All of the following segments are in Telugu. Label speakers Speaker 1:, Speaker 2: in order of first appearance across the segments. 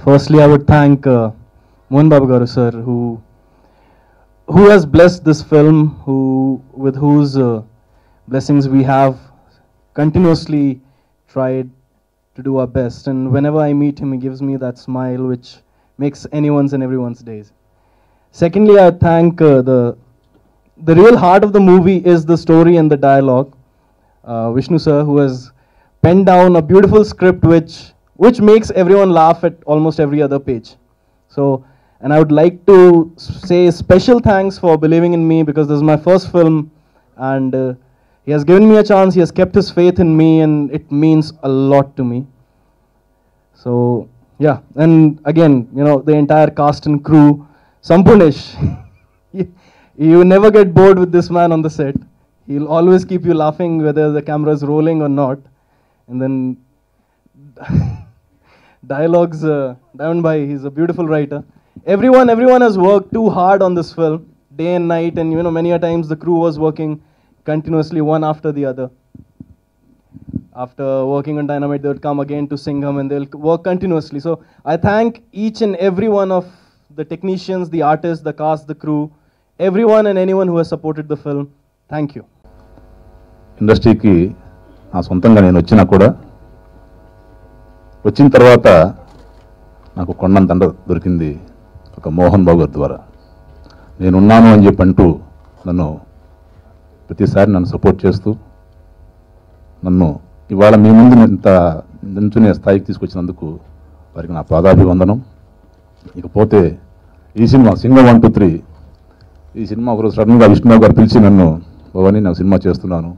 Speaker 1: Firstly, I would thank Mohan Babu Garu sir, who has blessed this film, with whose blessings we have continuously tried to do our best. And whenever I meet him, he gives me that smile which makes anyone's and everyone's days. Secondly, I thank the real heart of the movie is the story and the dialogue. Vishnu sir, who has penned down a beautiful script which makes everyone laugh at almost every other page. So, and I would like to say special thanks for believing in me, because this is my first film, and he has given me a chance, he has kept his faith in me, and it means a lot to me. So, yeah, and again, you know, the entire cast and crew, Sampurnesh, you never get bored with this man on the set. He'll always keep you laughing whether the camera is rolling or not. And then dialogues, Diamond Bhai, he's a beautiful writer. Everyone has worked too hard on this film, day and night, and you know, many a times the crew was working continuously one after the other. After working on Dynamite, they would come again to Singham and they'll work continuously. So I thank each and every one of the technicians, the artists, the cast, the crew, everyone and anyone who has supported the film. Thank you.
Speaker 2: ఇండస్ట్రీకి నా సొంతంగా నేను వచ్చినా కూడా వచ్చిన తర్వాత నాకు కొండంత అండ దొరికింది ఒక మోహన్ బాబు గారి ద్వారా. నేనున్నాను అని చెప్పి అంటూ ప్రతిసారి నన్ను సపోర్ట్ చేస్తూ నన్ను ఇవాళ మీ ముందు ఇంత నించునే స్థాయికి తీసుకొచ్చినందుకు వారికి నా పాదాభివందనం. ఇకపోతే ఈ సినిమా సింగం 1, 2, 3 ఈ సినిమా ఒకరోజు సడన్గా విష్ణుబాబు గారు పిలిచి నన్ను, భవాని నేను సినిమా చేస్తున్నాను,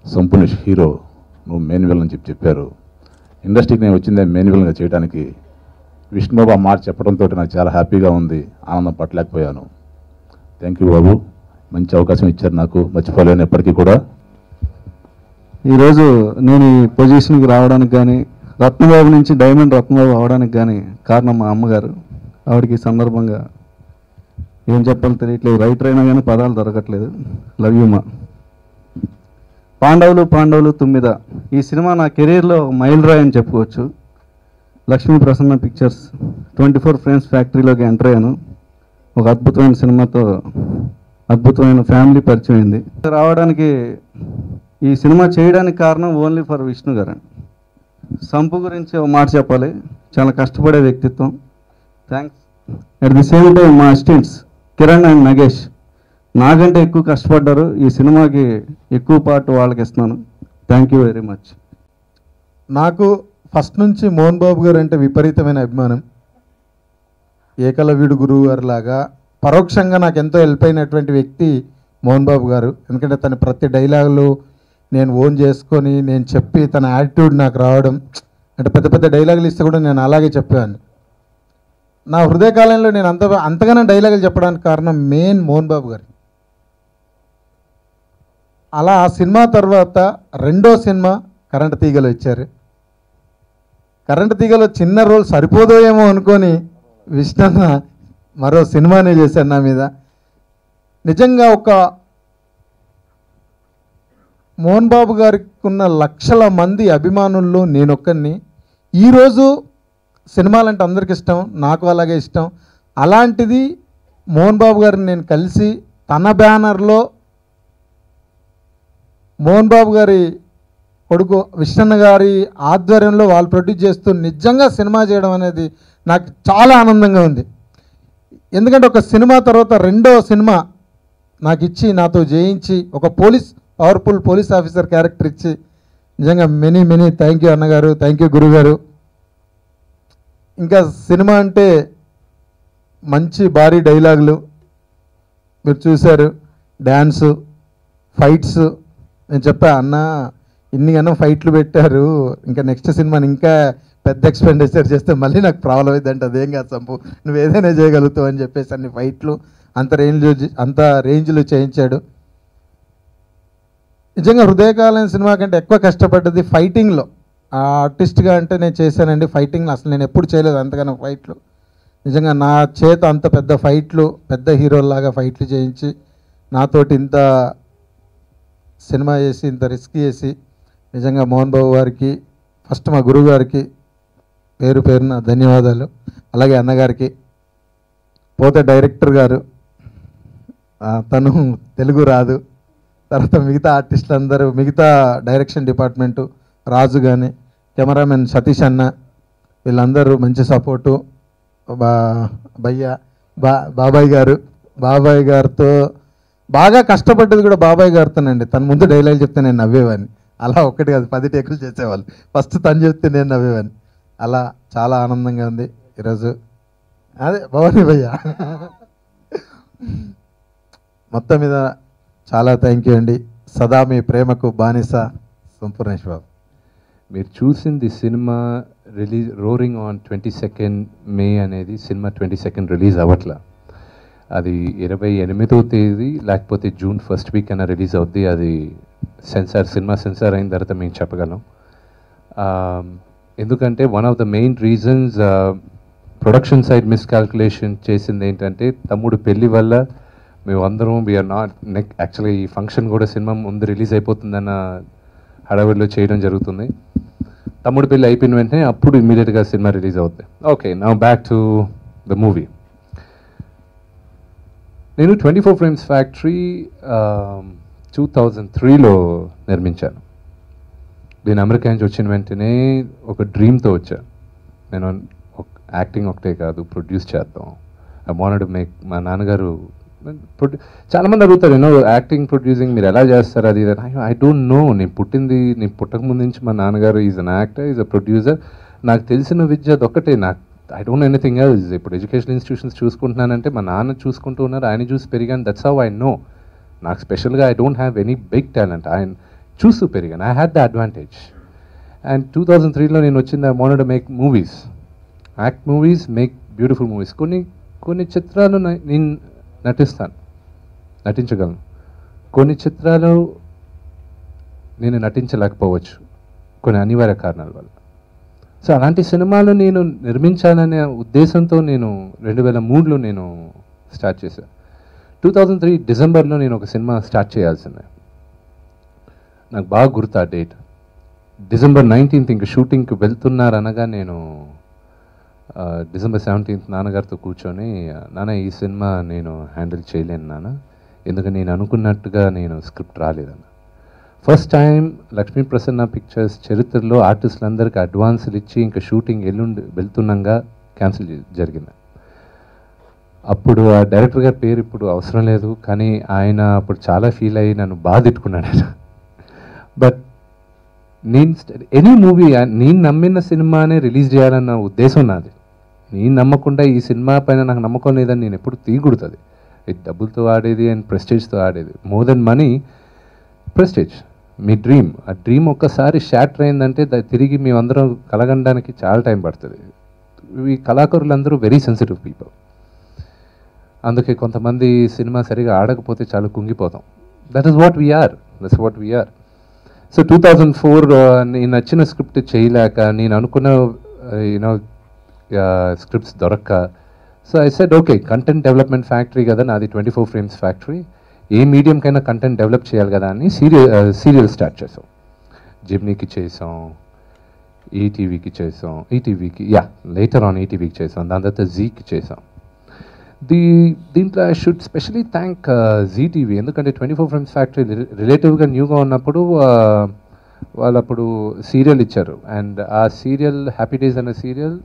Speaker 2: సంపూర్ణేష్ హీరో, నువ్వు మెయిన్ విలన్ అని చెప్పారు. ఇండస్ట్రీకి నేను వచ్చిందే మెయిన్ విలన్గా చేయడానికి. విష్ణుబాబు ఆ మాట చెప్పడంతో నాకు చాలా హ్యాపీగా ఉంది, ఆనందం పట్టలేకపోయాను. థ్యాంక్ యూ బాబు, మంచి అవకాశం ఇచ్చారు నాకు, మర్చిపోలేను ఎప్పటికీ కూడా.
Speaker 3: ఈరోజు నేను ఈ పొజిషన్కి రావడానికి కానీ, రత్నబాబు నుంచి డైమండ్ రత్నబాబు అవడానికి కానీ కారణం మా అమ్మగారు. ఆవిడకి ఈ సందర్భంగా ఏం చెప్పాలో తెలియట్లేదు, రైటర్ అయినా కానీ పదాలు దొరకట్లేదు. లవ్ యూ మా. పాండవులు 9 ఈ సినిమా నా కెరీర్లో మైల్ రాయ్ అని చెప్పుకోవచ్చు. లక్ష్మీ ప్రసన్న పిక్చర్స్ 24 ఫ్రేమ్స్ ఫ్యాక్టరీలోకి ఎంటర్ అయ్యాను. ఒక అద్భుతమైన సినిమాతో అద్భుతమైన ఫ్యామిలీ పరిచయం అయింది. రావడానికి ఈ సినిమా చేయడానికి కారణం ఓన్లీ ఫర్ విష్ణు గారు. సంపు గురించి ఒక మాట చెప్పాలి, చాలా కష్టపడే వ్యక్తిత్వం. Thanks. At the same time మా అసిస్టెంట్స్ కిరణ్ అండ్ నగేష్ నాకంటే ఎక్కువ కష్టపడ్డారు. ఈ సినిమాకి ఎక్కువ పార్ట్ వాళ్ళకి ఇస్తున్నాను. Thank you very much.
Speaker 4: నాకు ఫస్ట్ నుంచి మోహన్ బాబు గారు అంటే విపరీతమైన అభిమానం. ఏకలవ్యుడు గురువు గారు లాగా పరోక్షంగా నాకు ఎంతో హెల్ప్ అయినటువంటి వ్యక్తి మోహన్ బాబు గారు. ఎందుకంటే తన ప్రతి డైలాగులు నేను ఓన్ చేసుకొని నేను చెప్పి తన యాటిట్యూడ్ నాకు రావడం, అంటే పెద్ద పెద్ద డైలాగులు ఇస్తే కూడా నేను అలాగే చెప్పేవాడిని. నా హృదయకాలంలో నేను అంతగానో డైలాగులు చెప్పడానికి కారణం మెయిన్ మోహన్ బాబు గారు. అలా ఆ సినిమా తర్వాత రెండో సినిమా కరెంట్ తీగలు ఇచ్చారు. కరెంట్ తీగలో చిన్న రోల్ సరిపోదో అనుకొని విష్ణన్న మరో సినిమానే చేశాను నా మీద. నిజంగా ఒక మోహన్ బాబు గారికి ఉన్న లక్షల మంది అభిమానుల్లో నేనొక్కడిని. ఈరోజు సినిమాలంటే అందరికి ఇష్టం, నాకు అలాగే ఇష్టం. అలాంటిది మోహన్ బాబు గారిని నేను కలిసి తన బ్యానర్లో మోహన్ బాబు గారి కొడుకు విష్ణన్న గారి ఆధ్వర్యంలో వాళ్ళు ప్రొడ్యూస్ చేస్తూ నిజంగా సినిమా చేయడం అనేది నాకు చాలా ఆనందంగా ఉంది. ఎందుకంటే ఒక సినిమా తర్వాత రెండో సినిమా నాకు ఇచ్చి నాతో చేయించి ఒక పవర్ఫుల్ పోలీస్ ఆఫీసర్ క్యారెక్టర్ ఇచ్చి నిజంగా మెనీ థ్యాంక్ యూ అన్నగారు, థ్యాంక్ యూ గురుగారు. ఇంకా సినిమా అంటే మంచి భారీ డైలాగులు మీరు చూశారు, డ్యాన్సు, ఫైట్స్. నేను చెప్పా అన్న ఇన్నిగన్నా ఫైట్లు పెట్టారు, ఇంకా నెక్స్ట్ సినిమాని ఇంకా పెద్ద ఎక్స్పెండిచర్ చేస్తే మళ్ళీ నాకు ప్రాబ్లం అవుతుందంటే అదేం కాదు సంపు, నువ్వు ఏదైనా చేయగలుగుతావు అని చెప్పేసి అన్ని ఫైట్లు అంత రేంజ్లో చేయించాడు. నిజంగా హృదయకాలం సినిమా కంటే ఎక్కువ కష్టపడ్డది ఫైటింగ్లో. ఆర్టిస్ట్గా అంటే నేను చేశానండి, ఫైటింగ్లో అసలు నేను ఎప్పుడు చేయలేదు అంతగానో ఫైట్లు. నిజంగా నా చేత అంత పెద్ద ఫైట్లు, పెద్ద హీరోల్లాగా ఫైట్లు చేయించి నాతోటి ఇంత సినిమా చేసి ఇంత రిస్క్ చేసి నిజంగా మోహన్ బాబు గారికి, ఫస్ట్ మా గురువు గారికి పేరు పేరున ధన్యవాదాలు. అలాగే అన్నగారికి. పోతే డైరెక్టర్ గారు, తను తెలుగు రాదు. తర్వాత మిగతా ఆర్టిస్టులు అందరూ, మిగతా డైరెక్షన్ డిపార్ట్మెంటు, రాజు కానీ, కెమెరామెన్ సతీష్ అన్న, వీళ్ళందరూ మంచి సపోర్టు. భయ్య బాబాయ్ గారితో బాగా కష్టపడ్డది కూడా బాబాయ్ గారితోనండి. తన ముందు డైలాగ్ చెప్తే నేను నవ్వేవాడిని. అలా ఒక్కటి కాదు 10 టేకులు చేసేవాళ్ళు. ఫస్ట్ తను చెప్తే నేను నవ్వేవాడిని. అలా చాలా ఆనందంగా ఉంది ఈరోజు. అదే భవానీ భయ్య మొత్తం మీద చాలా థ్యాంక్ యూ అండి. సదా మీ ప్రేమకు బానిస సంపూర్ణేష్ బాబు.
Speaker 5: మీరు చూసింది cinema release roaring on 22nd మే అనేది సినిమా 22nd రిలీజ్ అవ్వట్లా. అది 28వ తేదీ లేకపోతే జూన్ 1st వీక్ అయినా రిలీజ్ అవుద్ది. అది సినిమా సెన్సార్ అయిన తర్వాత మేము చెప్పగలం. ఎందుకంటే one of the main reasons production side miscalculation చేసింది ఏంటంటే తమ్ముడు పెళ్లి వల్ల మేము అందరం వీఆర్ నాట్ యాక్చువల్గా ఈ ఫంక్షన్ కూడా సినిమా ముందు రిలీజ్ అయిపోతుందన్న హడావిడిలో చేయడం జరుగుతుంది. తమ్ముడు పెళ్లి అయిపోయిన వెంటనే అప్పుడు ఇమ్మీడియట్గా సినిమా రిలీజ్ అవుతుంది. Okay, now back to the movie. నేను 24 ఫ్రేమ్స్ ఫ్యాక్టరీ 2003లో నిర్మించాను. నేను అమెరికా నుంచి వచ్చిన వెంటనే ఒక డ్రీమ్తో వచ్చాను. నేను యాక్టింగ్ ఒకటే కాదు, ప్రొడ్యూస్ చేద్దాం. I wanted to make. మా నాన్నగారు చాలామంది అడుగుతారు, యాక్టింగ్ ప్రొడ్యూసింగ్ మీరు ఎలా చేస్తారు అది ఇది. I don't know. నేను పుట్టక ముందు నుంచి మా నాన్నగారు is an actor, is a producer. నాకు తెలిసిన విద్య అదొక్కటే. నాకు I don't know anything else. ఇప్పుడు ఎడ్యుకేషన్ ఇన్స్టిట్యూషన్స్ చూసుకుంటున్నానంటే మా నాన్న చూసుకుంటూ ఉన్నారు, ఆయన చూసి పెరిగాను. That's how I know. నాకు స్పెషల్గా I don't have any big talent, ఆయన చూస్తూ పెరిగాను. I had the advantage. And 2003లో నేను వచ్చింది, I wanted to make movies, act movies, make beautiful movies. కొన్ని చిత్రాలు నేను నటించగలను. కొన్ని చిత్రాలు నేను నటించలేకపోవచ్చు కొన్ని అనివార్య కారణాల వల్ల. సో అలాంటి సినిమాలు నేను నిర్మించాలనే ఉద్దేశంతో నేను 2003లో నేను స్టార్ట్ చేశాను. 2003 డిసెంబర్లో నేను ఒక సినిమా స్టార్ట్ చేయాల్సిందే. నాకు బాగా గుర్తు ఆ డేట్. December 19th ఇంక షూటింగ్కి వెళ్తున్నారనగా నేను December 17th నాన్నగారితో కూర్చొని, నాన్న ఈ సినిమా నేను హ్యాండిల్ చేయలేను నాన్న, ఎందుకంటే నేను అనుకున్నట్టుగా నేను స్క్రిప్ట్ రాలేదన్న. First time Lakshmi Prasanna pictures చరిత్రలో ఆర్టిస్టులందరికీ అడ్వాన్సులు ఇచ్చి ఇంకా షూటింగ్ వెళ్తున్నాగా క్యాన్సిల్ జరిగింది. అప్పుడు ఆ డైరెక్టర్ గారి పేరు ఇప్పుడు అవసరం లేదు, కానీ ఆయన అప్పుడు చాలా ఫీల్ అయ్యి నన్ను బాగా తిట్టుకున్నాడు. బట్ నేను ఎనీ మూవీ నేను నమ్మిన సినిమానే రిలీజ్ చేయాలన్న ఉద్దేశం నాది. నేను నమ్మకుండా ఈ సినిమా పైన నాకు నమ్మకం లేదని నేను ఎప్పుడు తీయకూడదు. ఇది డబ్బులతో ఆడేది అండ్ ప్రెస్టేజ్తో ఆడేది. More then money, prestige. మీ డ్రీమ్, ఆ డ్రీమ్ ఒక్కసారి షాటర్ అయిందంటే తిరిగి మేమందరం కలగడానికి చాలా టైం పడుతుంది. ఈ కళాకారులందరూ వెరీ సెన్సిటివ్ పీపుల్. అందుకే కొంతమంది సినిమా సరిగా ఆడకపోతే చాలా కుంగిపోతాం. That is what we are. So 2004 నేను నచ్చిన స్క్రిప్ట్ చేయలేక, నేను అనుకున్న స్క్రిప్ట్స్ దొరక్క, so I said okay, content development factory కదా నాది, 24 ఫ్రేమ్స్ ఫ్యాక్టరీ. ఏ మీడియంకైనా కంటెంట్ డెవలప్ చేయాలి కదా అని సీరియల్ స్టార్ట్ చేసాం. జిమ్నీకి చేసాం, ఈటీవీకి చేసాం, లేటర్ ఆన్ ఈటీవీకి చేసాం, దాని తర్వాత జీకి చేసాం. దీంట్లో I should specially thank Zee TV. ఎందుకంటే 24 ఫ్రేమ్స్ ఫ్యాక్టరీ రిలేటివ్గా న్యూగా ఉన్నప్పుడు వాళ్ళు అప్పుడు సీరియల్ ఇచ్చారు. అండ్ ఆ సీరియల్ హ్యాపీ డేస్ అనే సీరియల్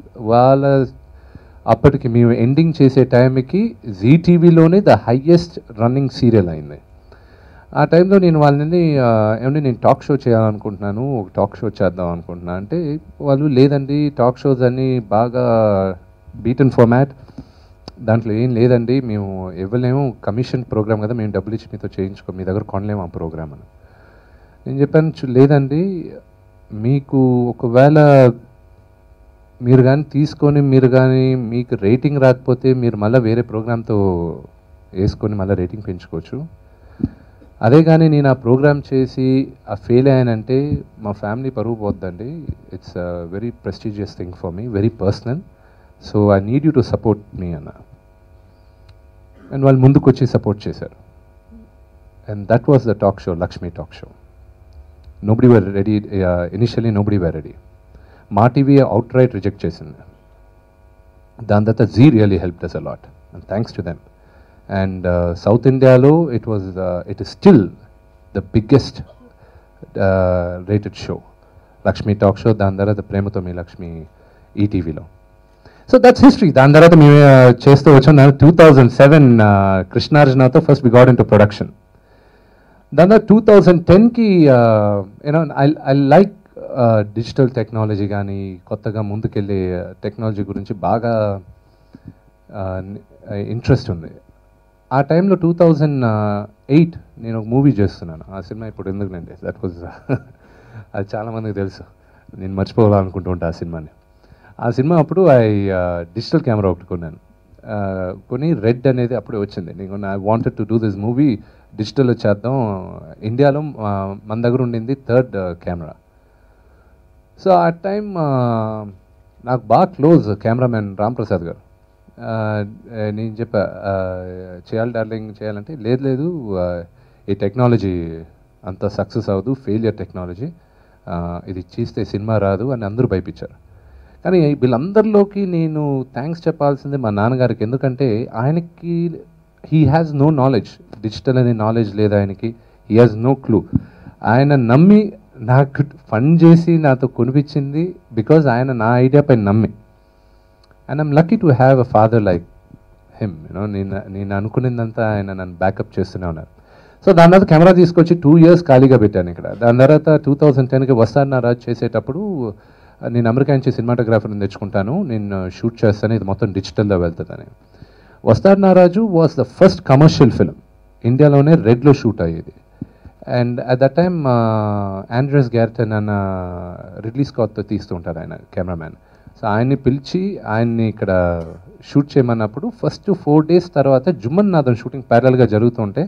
Speaker 5: అప్పటికి మేము ఎండింగ్ చేసే టైంకి జీ టీవీలోనే ద హైయెస్ట్ రన్నింగ్ సీరియల్ అయింది. ఆ టైంలో నేను వాళ్ళని ఏమంటే నేను టాక్ షో చేయాలనుకుంటున్నాను, ఒక టాక్ షో చేద్దాం అనుకుంటున్నాను అంటే, వాళ్ళు లేదండి టాక్ షోస్ అన్నీ బాగా బీటన్ ఫార్మాట్, దాంట్లో ఏం లేదండి, మేము ఇవ్వలేము, కమిషన్ ప్రోగ్రామ్ కదా, మేము డబ్బులు ఇచ్చి మీతో చేయించుకో, మీ దగ్గర కొనలేము ఆ ప్రోగ్రామ్ అని. నేను చెప్పాను, లేదండి మీకు ఒకవేళ మీరు కానీ తీసుకొని మీరు కానీ మీకు రేటింగ్ రాకపోతే మీరు మళ్ళీ వేరే ప్రోగ్రామ్తో వేసుకొని మళ్ళీ రేటింగ్ పెంచుకోవచ్చు. అదే కానీ నేను ఆ ప్రోగ్రామ్ చేసి ఆ ఫెయిల్ అయ్యానంటే మా ఫ్యామిలీ పరువు పోద్దండి. It's a very prestigious thing for me, very personal. So I need you to support me అన్న. అండ్ వాళ్ళు ముందుకు వచ్చి సపోర్ట్ చేశారు. And that was the talk show, Lakshmi talk show. Nobody were ready, initially nobody were ready. Maa TV out right reject చేసింది. దాని తర్వాత Zee really helped us a lot and thanks to them. And south ఇండియాలో it is still the biggest rated show, Lakshmi talk show. దాని తర్వాత ప్రేమతో మీ లక్ష్మి ఈటీవీలో. So that's history. దాని తర్వాత మేము చేస్తూ వచ్చాం. 2007 కృష్ణార్జునతో first we got into production. దాని తర్వాత 2010కి you know I like digital technology కానీ కొత్తగా ముందుకెళ్ళే టెక్నాలజీ గురించి బాగా ఇంట్రెస్ట్ ఉంది. ఆ టైంలో 2008 నేను ఒక మూవీ చేస్తున్నాను. ఆ సినిమా ఇప్పుడు ఎందుకునండి, దట్ వాజ్ అది చాలామందికి తెలుసు, నేను మర్చిపోవాలనుకుంటూ ఉంటాను ఆ సినిమాని. ఆ సినిమా అప్పుడు డిజిటల్ కెమెరా ఒకటి కొన్నాను. కొని రెడ్ అనేది అప్పుడే వచ్చింది. నేను I wanted to do this movie డిజిటల్లో చేద్దాం. ఇండియాలో మన దగ్గర ఉండింది 3rd కెమెరా. సో ఆ టైం నాకు బాగా క్లోజ్ కెమెరామెన్ రాంప్రసాద్ గారు. నేను చెప్పా చేయాలి డార్లింగ్ చేయాలంటే, లేదు ఈ టెక్నాలజీ అంత సక్సెస్ అవ్వదు, ఫెయిలియర్ టెక్నాలజీ, ఇది చేస్తే సినిమా రాదు అని అందరూ భయపించారు. కానీ వీళ్ళందరిలోకి నేను థ్యాంక్స్ చెప్పాల్సిందే మా నాన్నగారికి. ఎందుకంటే ఆయనకి he has no knowledge, digital అనే నాలెడ్జ్ లేదు ఆయనకి, హీ హ్యాస్ నో క్లూ. ఆయన నమ్మి నాకు ఫండ్ చేసి నాతో కొనిపించింది బికాజ్ ఆయన నా ఐడియా పైన నమ్మి. And I'm lucky to have a father like him. You know నేను అనుకునేదంతా ఆయన నన్ను బ్యాకప్ చేస్తూనే ఉన్నారు. సో దాని తర్వాత కెమెరా తీసుకొచ్చి 2 years ఖాళీగా పెట్టాను ఇక్కడ. దాని తర్వాత 2010కి వస్తార్ నా రాజు చేసేటప్పుడు నేను అమెరికా నుంచి సినిమాటోగ్రాఫర్ని తెచ్చుకుంటాను, నేను షూట్ చేస్తాను, ఇది మొత్తం డిజిటల్లో వెళ్తుందని. వస్తార్ నా Raju was the first commercial film ఇండియాలోనే రెడ్లో షూట్ అయ్యేది. అండ్ అట్ దట్ టైమ్ ఆండ్రస్ గ్యార్టన్ అన్న రిడ్లీ స్కాట్తో తీస్తూ ఉంటారు ఆయన కెమెరామ్యాన్. సో ఆయన్ని పిలిచి ఆయన్ని ఇక్కడ షూట్ చేయమన్నప్పుడు ఫస్ట్ 4 days తర్వాత జుమ్మన్ నాథన్ షూటింగ్ ప్యారల్గా జరుగుతుంటే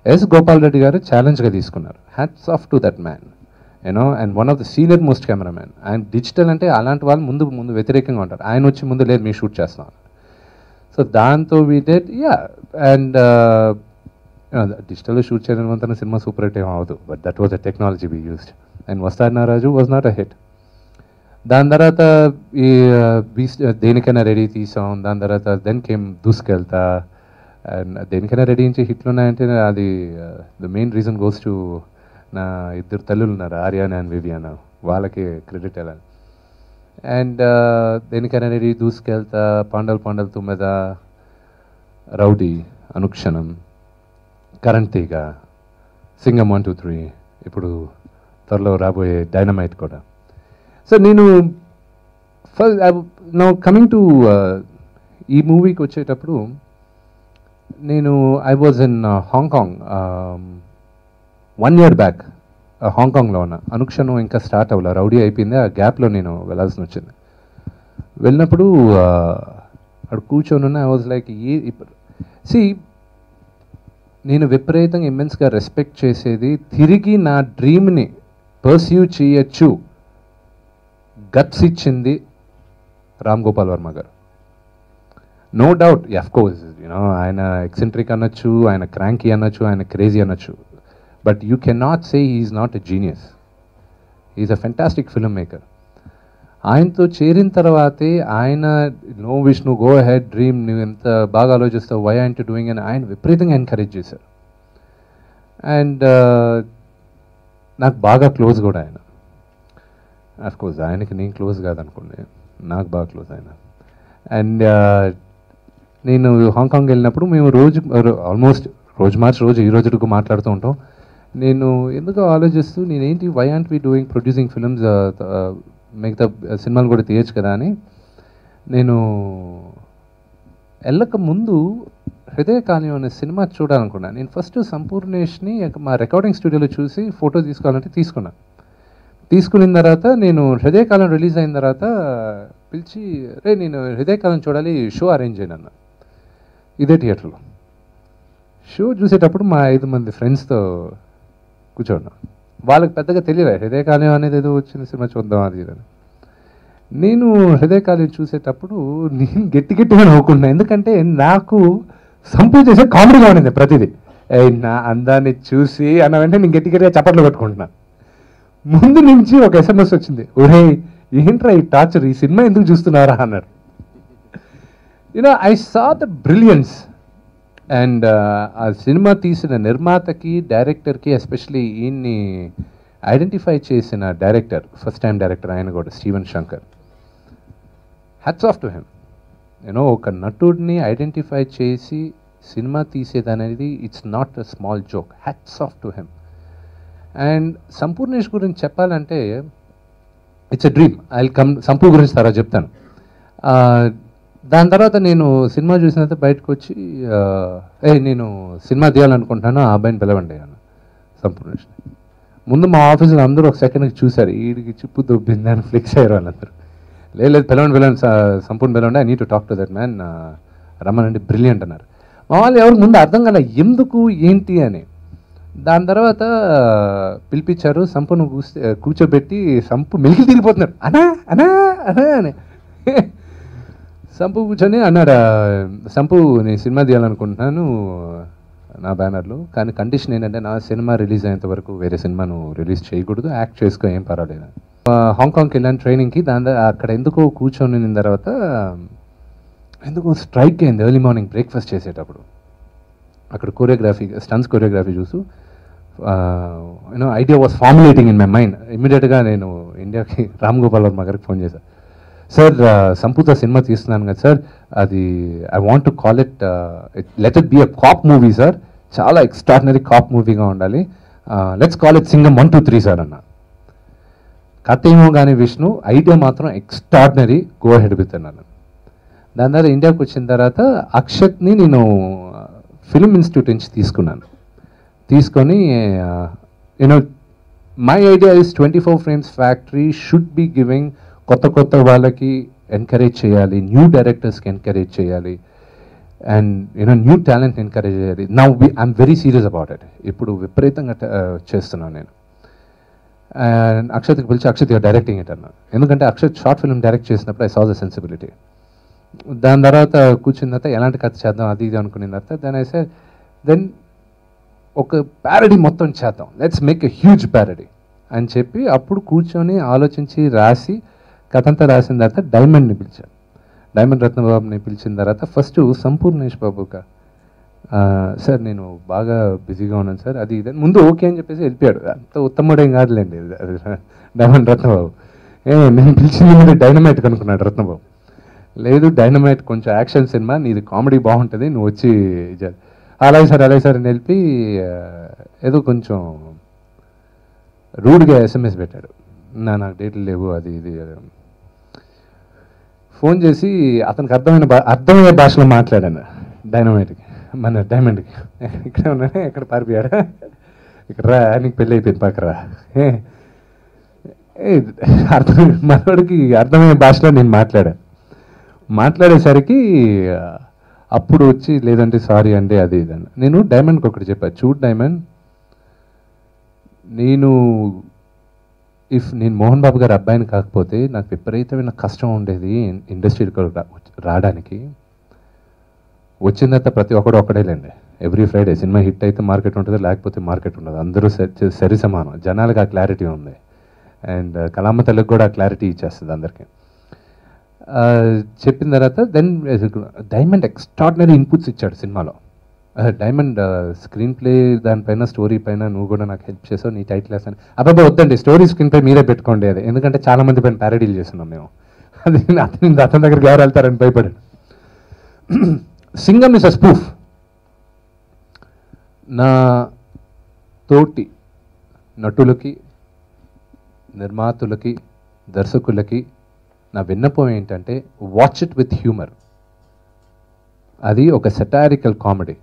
Speaker 5: ఎస్ గోపాల్ రెడ్డి గారు ఛాలెంజ్గా తీసుకున్నారు. Hats off to that man, you know, and one of the senior most cameraman. ఆయన డిజిటల్ అంటే అలాంటి వాళ్ళు ముందు వ్యతిరేకంగా ఉంటారు. ఆయన వచ్చి ముందు లేదు మేము షూట్ చేస్తాం. సో దాంతో వీ డెడ్ అండ్ డిజిటల్లో షూట్ చేయడం అంతా సినిమా సూపర్ హిట్ ఏం అవ్వదు, but that was the technology we used. And వస్తార్ నా Raju was not a hit. దాని తర్వాత ఈ దేనికైనా రెడీ తీసాం. దాని తర్వాత దెన్ కేమ్ దూసుకెళ్తా. అండ్ దేనికైనా రెడీ నుంచి హిట్లు ఉన్నాయంటే అది the main reason goes to నా 2 తల్లులు ఉన్నారు, ఆర్యానా అండ్ వివియానా, వాళ్ళకి క్రెడిట్ ఎలా. అండ్ దేనికైనా రెడీ, దూసుకెళ్తా, పాండల్ తుమ్మెద, రౌడీ, అనుక్షణం, కరెంట్ తీగ, సింగం 1, 2, 3, ఇప్పుడు త్వరలో రాబోయే డైనమైట్ కూడా. సో నేను నౌ కమింగ్ టు ఈ మూవీకి వచ్చేటప్పుడు నేను I was in Hong 1 year back. హాంకాంగ్లో ఉన్న అనుక్షణం ఇంకా స్టార్ట్ అవ్వాలి, రౌడీ అయిపోయింది. ఆ గ్యాప్లో నేను వెళ్ళాల్సి వచ్చింది. వెళ్ళినప్పుడు అక్కడ కూర్చొని ఉన్న ఐ వాజ్ లైక్ నేను విపరీతంగా ఇమ్మెన్స్గా రెస్పెక్ట్ చేసేది, తిరిగి నా డ్రీమ్ని పర్స్యూ చేయొచ్చు గట్స్ ఇచ్చింది రామ్ గోపాల్ వర్మ గారు. నో డౌట్, అఫ్కోర్స్ యూనో ఆయన ఎక్సెంట్రిక్ అనొచ్చు, ఆయన క్రాంకీ అనొచ్చు, ఆయన క్రేజీ అనొచ్చు, but you can not say he is not a genius. Is a fantastic film maker. ఆయనతో చేరిన తర్వాతే ఆయన no Vishnu, go ahead, dream, నువ్వు ఎంత బాగా ఆలోచిస్తావు, వై ఆర్ యు డూయింగ్ అని ఆయన విపరీతంగా ఎంకరేజ్ చేశారు. అండ్ నాకు బాగా క్లోజ్ కూడా ఆయన. అఫ్కోర్స్ ఆయనకి నేను క్లోజ్ కాదనుకోండి, నాకు బాగా క్లోజ్ ఆయన. అండ్ నేను హాంకాంగ్ వెళ్ళినప్పుడు మేము ఆల్మోస్ట్ రోజు మార్చి రోజు ఈ రోజుకు మాట్లాడుతూ ఉంటాం. నేను ఎందుకో ఆలోచిస్తూ నేనేంటి, why aren't we doing producing films, మిగతా సినిమాలు కూడా తీయచ్చు కదా అని. నేను వెళ్ళక ముందు హృదయకాలం అనే సినిమా చూడాలనుకున్నాను. నేను ఫస్ట్ సంపూర్ణేష్ని మా రికార్డింగ్ స్టూడియోలో చూసి ఫోటో తీసుకోవాలంటే తీసుకున్నాను. తీసుకున్న తర్వాత నేను హృదయకాలం రిలీజ్ అయిన తర్వాత పిలిచి, నేను హృదయకాలం చూడాలి, షో అరేంజ్ చేయను అన్న. ఇదే థియేటర్లో షో చూసేటప్పుడు మా 5 మంది ఫ్రెండ్స్తో కూర్చోన్నాం. వాళ్ళకి పెద్దగా తెలియలే హృదయకాలం అనేది ఏదో వచ్చిన సినిమా చూద్దాం అది అని. నేను హృదయకాలం చూసేటప్పుడు నేను గట్టిగా నవ్వుకున్నా, ఎందుకంటే నాకు సంపూ చేసే కామెడీగా ఉండింది ప్రతిదీ. నా అందాన్ని చూసి అన్న వెంటనే నేను గట్టిగా చప్పట్లు కొట్టుకుంటున్నాను. ముందు నుంచి ఒక SMS వచ్చింది, ఒరే ఏంట్రా ఈ టార్చర్, ఈ సినిమా ఎందుకు చూస్తున్నారా అన్నాడు. I saw the brilliance. And ఆ సినిమా తీసిన నిర్మాతకి, డైరెక్టర్కి, ఎస్పెషలీ ఈయన్ని ఐడెంటిఫై చేసిన డైరెక్టర్, ఫస్ట్ టైం డైరెక్టర్ ఆయన కూడా, Steven Shankar, hats off to him. ఒక నటుడిని ఐడెంటిఫై చేసి సినిమా తీసేదనేది it's not a small joke. Hats off to him. And Sampoornesh గురించి చెప్పాలంటే it's a dream. I come Sampoo గురించి తర్వాత చెప్తాను. దాని తర్వాత నేను సినిమా చూసిన తర్వాత బయటకు వచ్చి నేను సినిమా తీయాలనుకుంటున్నాను, ఆ అబ్బాయిని పిలవండి అన్న సంపూర్ణేష్. ముందు మా ఆఫీసులో అందరూ ఒక సెకండ్కి చూశారు, వీడికి చిప్పు దొబ్బింది అని ఫ్లిక్స్ అయ్యారు వాళ్ళందరూ. లేదు పిలవండి సంపూర్ణ పిలవండి, I need to talk to that man, రమ్మనండి, బ్రిలియంట్ అన్నారు. మా వాళ్ళు ఎవరికి ముందు అర్థం కాలే ఎందుకు ఏంటి అని. దాని తర్వాత పిలిపించారు, సంపును కూర్చోబెట్టి సంపు మెలికి తిరిగిపోతున్నాడు, అనా అనా అనా అని. సంపు కూర్చొని అన్నాడు, సంపు నేను సినిమా తీయాలనుకుంటున్నాను నా బ్యానర్లో, కానీ కండిషన్ ఏంటంటే నా సినిమా రిలీజ్ అయ్యేంత వరకు వేరే సినిమా నువ్వు రిలీజ్ చేయకూడదు, యాక్ట్ చేసుకో, ఏం పర్వాలేదు. హాంకాంగ్కి వెళ్ళాను ట్రైనింగ్కి. అక్కడ ఎందుకో కూర్చొని తర్వాత ఎందుకో స్ట్రైక్ అయింది ఎర్లీ మార్నింగ్ బ్రేక్ఫాస్ట్ చేసేటప్పుడు. అక్కడ కోరియోగ్రఫీ, స్టన్స్ కోరియోగ్రఫీ చూస్తూ idea was formulating in my mind. ఇమ్మీడియట్గా నేను ఇండియాకి రామ్ గోపాల్ వర్మ గారికి ఫోన్ చేశాను. సార్ సంపూత సినిమా తీస్తున్నాను కదా సార్, అది I want to call it let it be a cop movie sir, చాలా ఎక్స్ట్రాడినరీ కాప్ మూవీగా ఉండాలి, let's call it Singham 1, 2, 3 sir అన్న. కథ ఏమో కానీ విష్ణు, ఐడియా మాత్రం ఎక్స్ట్రాడినరీ, గో హెడ్ విత్ అన్నాను. దాని తర్వాత ఇండియాకి వచ్చిన తర్వాత అక్షత్ని నేను ఫిల్మ్ ఇన్స్టిట్యూట్ నుంచి తీసుకొని my idea is 24 frames factory should be giving కొత్త వాళ్ళకి ఎంకరేజ్ చేయాలి, న్యూ డైరెక్టర్స్కి ఎంకరేజ్ చేయాలి, అండ్ న్యూ టాలెంట్ ఎంకరేజ్ చేయాలి. Now I'm very serious about it. ఇప్పుడు విపరీతంగా చేస్తున్నాను నేను. అండ్ అక్షత్కి పిలిచి, అక్షత్ డైరెక్టింగ్ ఇట్ అన్నాను. ఎందుకంటే అక్షత్ షార్ట్ ఫిల్మ్ డైరెక్ట్ చేసినప్పుడు ఐ సా ద సెన్సిబిలిటీ. దాని తర్వాత కూర్చున్న తర్వాత ఎలాంటి కథ చేద్దాం అది ఇది అనుకున్న తర్వాత దెన్ ఒక ప్యారడీ మొత్తం చేద్దాం, let's make a huge parody అని చెప్పి అప్పుడు కూర్చొని ఆలోచించి రాసి కథ అంతా రాసిన తర్వాత డైమండ్ని పిలిచాను. డైమండ్ రత్నబాబుని పిలిచిన తర్వాత ఫస్ట్ సంపూర్ణేష్ బాబుగా, సార్ నేను బాగా బిజీగా ఉన్నాను సార్ అది ఇది ముందు ఓకే అని చెప్పేసి వెళ్ళిపోయాడు. అంత ఉత్తముడేం కాదులేండి డైమండ్ రత్నబాబు. నేను పిలిచింది మీరు డైనమైట్ కనుక్కున్నాడు రత్నబాబు. లేదు డైనమైట్ కొంచెం యాక్షన్ సినిమా, నీది కామెడీ బాగుంటుంది, నువ్వు వచ్చి అలాగే సార్ అని వెళ్ళి ఏదో కొంచెం రూడ్గా SMS పెట్టాడు, నాకు డేట్లు లేవు అది ఇది. ఫోన్ చేసి అతనికి అర్థమయ్యే భాషలో మాట్లాడాను డైనమైట్కి, మన డైమండ్కి. ఇక్కడే ఉన్నానే, ఎక్కడ పారిపోయాడా, ఇక్కడ రా, నీకు పెళ్ళి అయిపోయింది పక్కరా. మనోడికి అర్థమయ్యే భాషలో నేను మాట్లాడేసరికి అప్పుడు వచ్చి లేదంటే సారీ అండి అది ఇదని. నేను డైమండ్కి ఒకటి చెప్పాను, చూడు డైమండ్, నేను మోహన్ బాబు గారి అబ్బాయిని కాకపోతే నాకు విపరీతమైన కష్టం ఉండేది ఇండస్ట్రీకి రావడానికి. వచ్చిన తర్వాత ప్రతి ఒక్కడు ఒక్కడేలేండి, ఎవ్రీ ఫ్రైడే సినిమా హిట్ అయితే మార్కెట్ ఉంటుంది, లేకపోతే మార్కెట్ ఉండదు, అందరూ సరి సమానం. జనాలకు ఆ క్లారిటీ ఉంది, అండ్ కలామ తల్లికి కూడా ఆ క్లారిటీ ఇచ్చేస్తుంది అందరికీ. చెప్పిన తర్వాత దెన్ డైమండ్ ఎక్స్ట్రాడినరీ ఇన్పుట్స్ ఇచ్చాడు సినిమాలో. డైమండ్ స్క్రీన్ ప్లే దానిపైన, స్టోరీ పైన నువ్వు కూడా నాకు హెల్ప్ చేసావు, నీ టైటిల్ వేసాను. అబ్బాయి వద్దండి, స్టోరీ స్క్రీన్ పై మీరే పెట్టుకోండి అది, ఎందుకంటే చాలా మంది పైన ప్యారడీలు చేస్తున్నాం మేము, అది అతని దగ్గరికి ఎవరు వెళ్తారని భయపడాడు. Singam is a spoof. నా తోటి నటులకి, నిర్మాతులకి, దర్శకులకి నా విన్నపం ఏంటంటే వాచ్ ఇట్ విత్ హ్యూమర్. అది ఒక సెటారికల్ కామెడీ,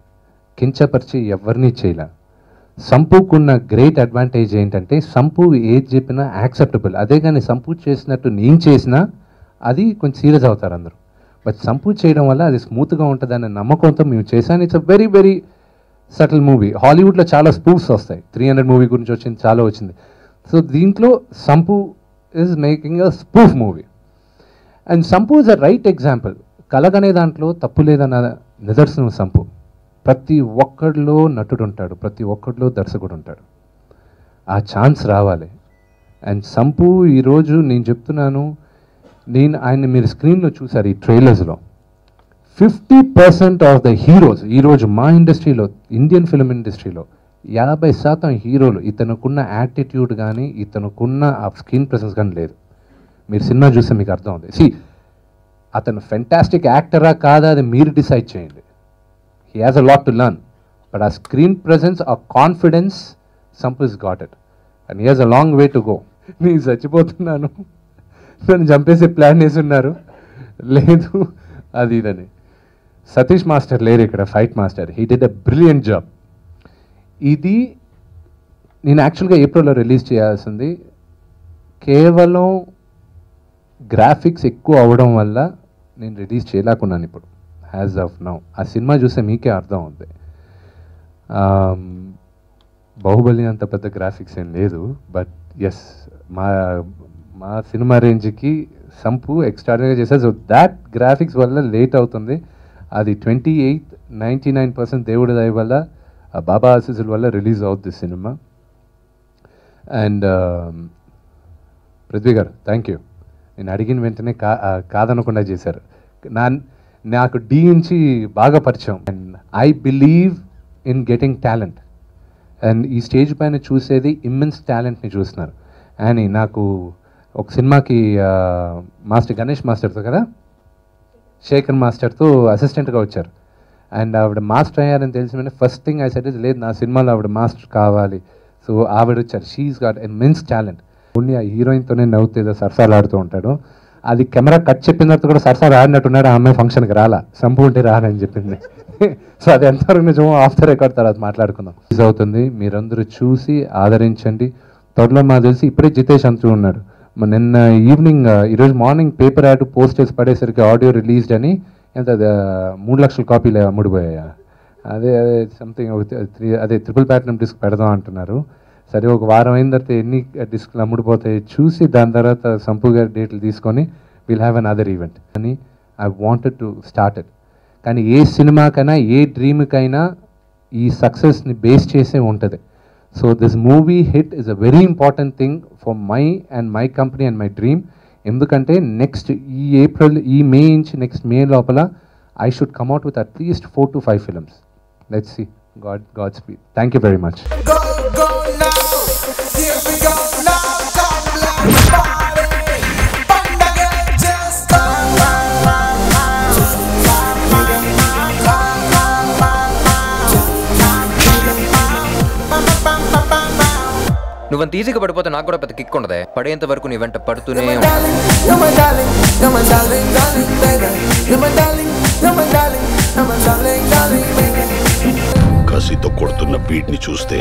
Speaker 5: కించపరిచి ఎవరిని చేయలే. సంపూకున్న గ్రేట్ అడ్వాంటేజ్ ఏంటంటే సంపూ ఏది చెప్పినా యాక్సెప్టబుల్. అదే కానీ సంపూ చేసినట్టు నేను చేసినా అది కొంచెం సీరియస్ అవుతారు అందరూ. బట్ సంపూ చేయడం వల్ల అది స్మూత్గా ఉంటుందనే నమ్మకంతో మేము చేశాను. It's a very very subtle movie. హాలీవుడ్లో చాలా స్పూఫ్స్ వస్తాయి, 300 మూవీ గురించి వచ్చింది, చాలా వచ్చింది. సో దీంట్లో Sampoo is making a spoof movie. And Sampoo is a right example. కలగనే దాంట్లో తప్పు లేదన్న నిదర్శనం సంపూ. ప్రతి ఒక్కడిలో నటుడు ఉంటాడు, ప్రతి ఒక్కడిలో దర్శకుడు ఉంటాడు. ఆ ఛాన్స్ రావాలి. అండ్ సంపు ఈరోజు నేను చెప్తున్నాను, ఆయన్ని మీరు స్క్రీన్లో చూసారు ఈ ట్రైలర్స్లో. 50% ఆఫ్ ద హీరోస్ ఈరోజు మా ఇండస్ట్రీలో, ఇండియన్ ఫిల్మ్ ఇండస్ట్రీలో 50% హీరోలు ఇతనుకున్న యాటిట్యూడ్ కానీ ఇతనుకున్న ఆ స్క్రీన్ ప్రెసెన్స్ కానీ లేదు. మీరు సినిమా చూస్తే మీకు అర్థం అవుతుంది. అతను ఫెంటాస్టిక్ యాక్టరా కాదా అది మీరు డిసైడ్ చేయండి. He has a lot to learn, but ఆ స్క్రీన్ ప్రెసెన్స్, ఆ confidence Sampu is got it and he has a long way to go. నేను చచ్చిపోతున్నాను, నన్ను చంపేసే ప్లాన్ వేసున్నారు, లేదు అది ఇదని. సతీష్ మాస్టర్ లేరు ఇక్కడ, fight master. He did a brilliant job. ఇది నేను యాక్చువల్గా ఏప్రిల్లో రిలీజ్ చేయాల్సింది. కేవలం గ్రాఫిక్స్ ఎక్కువ అవడం వల్ల నేను రిలీజ్ చేయలేకున్నాను ఇప్పుడు, యాజ్ ఆఫ్ నౌ. ఆ సినిమా చూస్తే మీకే అర్థం అవుతుంది. బాహుబలి అంత పెద్ద గ్రాఫిక్స్ ఏం లేదు, బట్ ఎస్ మా సినిమా రేంజ్కి సంపు ఎక్స్ట్రాడినరీగా చేశారు. సో దాట్ గ్రాఫిక్స్ వల్ల లేట్ అవుతుంది. అది 28, 99% దేవుడి దయ వల్ల, బాబా ఆశీస్సుల వల్ల రిలీజ్ అవుతుంది సినిమా. అండ్ పృథ్వీ గారు థ్యాంక్ యూ. నేను అడిగిన వెంటనే కాదనకుండా చేశారు. నాకు డి నుంచి బాగా పరిచయం. And I believe in getting talent. And ఈ స్టేజ్ పైన చూసేది ఇమ్మెన్స్ టాలెంట్ని చూస్తున్నారు. అని నాకు ఒక సినిమాకి మాస్టర్ గణేష్ మాస్టర్తో కదా, శేఖర్ మాస్టర్తో అసిస్టెంట్గా వచ్చారు. అండ్ ఆవిడ మాస్టర్ అయ్యారని తెలిసిన first thing I said is, లేదు నా సినిమాలో ఆవిడ మాస్టర్ కావాలి. సో ఆవిడ వచ్చారు. She's got immense talent. Only ఆ హీరోయిన్తోనే నవ్వుతూ సరసాలు ఆడుతూ ఉంటాడు. అది కెమెరా కట్ చెప్పిన తర్వాత కూడా సరసాలు ఆడినట్టున్నాడు. ఆ అమ్మాయి ఫంక్షన్కి రాలా, సంపు ఉంటే రాలని చెప్పింది. సో అది ఎంతవరకు నిజమో ఆఫ్ ద రికార్డ్ తర్వాత మాట్లాడుకుందాం. రిలీజ్ అవుతుంది, మీరందరూ చూసి ఆదరించండి. త్వరలో మాకు తెలిసి ఇప్పుడే జితేష్ అంటూ ఉన్నాడు, నిన్న ఈవినింగ్ ఈరోజు మార్నింగ్ పేపర్ యాడ్ పోస్ట్ చేసి పడేసరికి ఆడియో రిలీజ్డ్ అని ఎంత 3 లక్షల కాపీలు అమ్ముడిపోయా. అదే సంథింగ్ అదే ట్రిపుల్ ప్లాటినం డిస్క్ పెడదాం అంటున్నారు. సరే ఒక వారం అయిన తర్వాత ఎన్ని డిస్క్లు అమ్ముడిపోతాయి చూసి దాని తర్వాత సంపు గారి డేట్లు తీసుకొని will have another event అని I wanted to start it. కానీ ఏ సినిమాకైనా ఏ డ్రీమ్కైనా ఈ సక్సెస్ని బేస్ చేసే ఉంటుంది. So this movie hit is a very important thing for my and my company and my dream. ఎందుకంటే నెక్స్ట్ ఈ మే నుంచి నెక్స్ట్ మే లోపల I should come out with at least 4 to 5 films. Let's see. Godspeed. Thank you very much.
Speaker 6: నువ్వంత ఈజీగా పడిపోతే నాకు కూడా పెద్ద కిక్ ఉండదే. పడేంత వరకు నీ వెంట పడుతూనే
Speaker 7: కసితో కొడుతున్న బీట్ ని చూస్తే